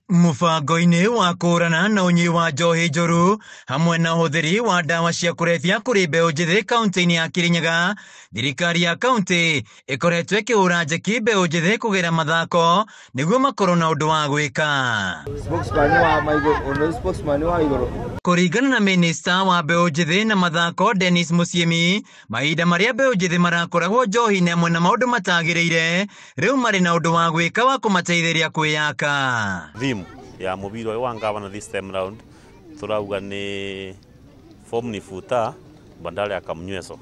Mũbango-inĩ wa kũrana na ũnyi wa njohi njũru hamwe na ũhũthĩri wa ndawa cia kũrebia kũrĩ mbeũ njĩthĩ kaunti-inĩ ya Kirinyaga, thirikari ya kaunti ĩkoretwo ĩkĩhũra njeki mbeũ njĩthĩ kũgerera mathako nĩguo makorwo na ũndũ wa gwĩka. Kũringana na minista wa mbeũ njĩthĩ na mathako Dennis Musyimi, mahinda marĩa mbeũ njĩthĩ marakoragwo njohi-inĩ hamwe na maũndũ matagĩrĩire, rĩu marĩ na ũndũ wa gwĩka wa kũmateithĩrĩria kwĩyaka. Ya mubiro wa ngavana this time round turauga ni form ni futa bandala ya kamnyweso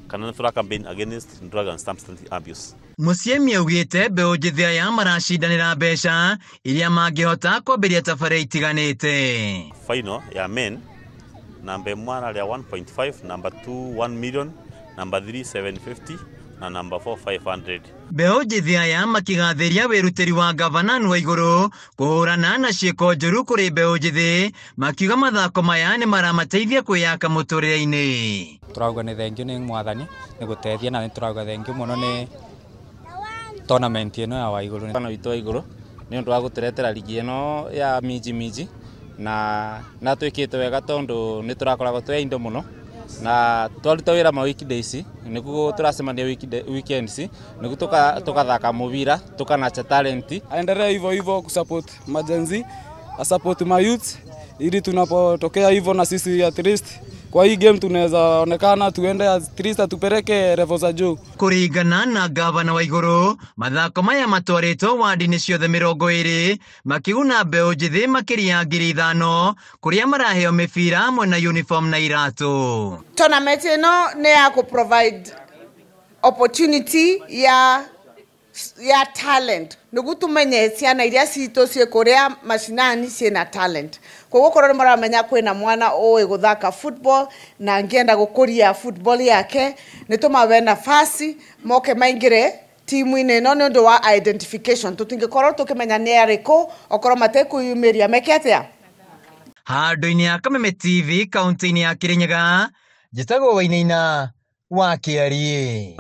kana tura campaign against drug and substance abuse. Musyimi augĩte mbeũ njĩthĩ aya maracindanĩra mbeca iria mangĩhota kwambĩrĩria tabarĩra itiganĩte. Final ya men number 1 ya 1.5, number 2 1 million, number 3 750 na number 4 500. Mbeũ njĩthĩ aya makigathĩria wĩrutĩri wa gavana wa igũrũ kũhũrana na ciĩko njũru kũrĩ mbeũ njĩthĩ, makiuga mathako maya nĩ maramateithia kwĩyaka mũtũrĩre-inĩ. Turauga nĩ thengio nĩ mwathani nĩ gũteithia, na nĩ turauga thengio mũno nĩ tournament ĩno ya Waigũrũ. Bana witũ Waigũrũ nĩ ũndũ wa gũtũretera ligi ĩno ya minji na twĩkĩte wega tondũ nĩ tũrakoragwo twĩ indo mũno na twaruta wĩra ma weekdays nĩguo turacemania weekends nĩguo tukathaka mubira tukanacha talent. Aendelee hivyo kusupport majenzi, support ma youth ili tunapotokea hivyo na sisi at least kwa hii game tunaweza onekana tuende at least tupeleke level za juu. Kũringana na gavana wa igũrũ, mathako maya matwarĩtwo wadi-inĩ ciothe 20 makĩguna mbeũ njĩthĩ makĩria ya 5,000 kũrĩa maraheo mĩbira hamwe na uniform na iratũ. Tournament ĩno nĩ ya provide opportunity ya talent nĩguo tumenye ciana iria citũ ciĩ kũrĩa mashinani ciĩna talent. Koguo korwo nĩ maramenya kwĩna mwana ũĩ gũthaka football na angĩenda gũkũria football yake, nĩ tũmahe nafasi moke maingĩre timu-inĩ ĩno nĩ ũndũ wa identification. Tũtingĩkorwo tũkĩmenya nĩ arĩkũ okorwo matekũyumĩria meke atĩa. Handũ-inĩ ya Kameme TV kaunti-inĩ ya Kirinyaga, njĩtagwo Wainaina wa Kĩarie.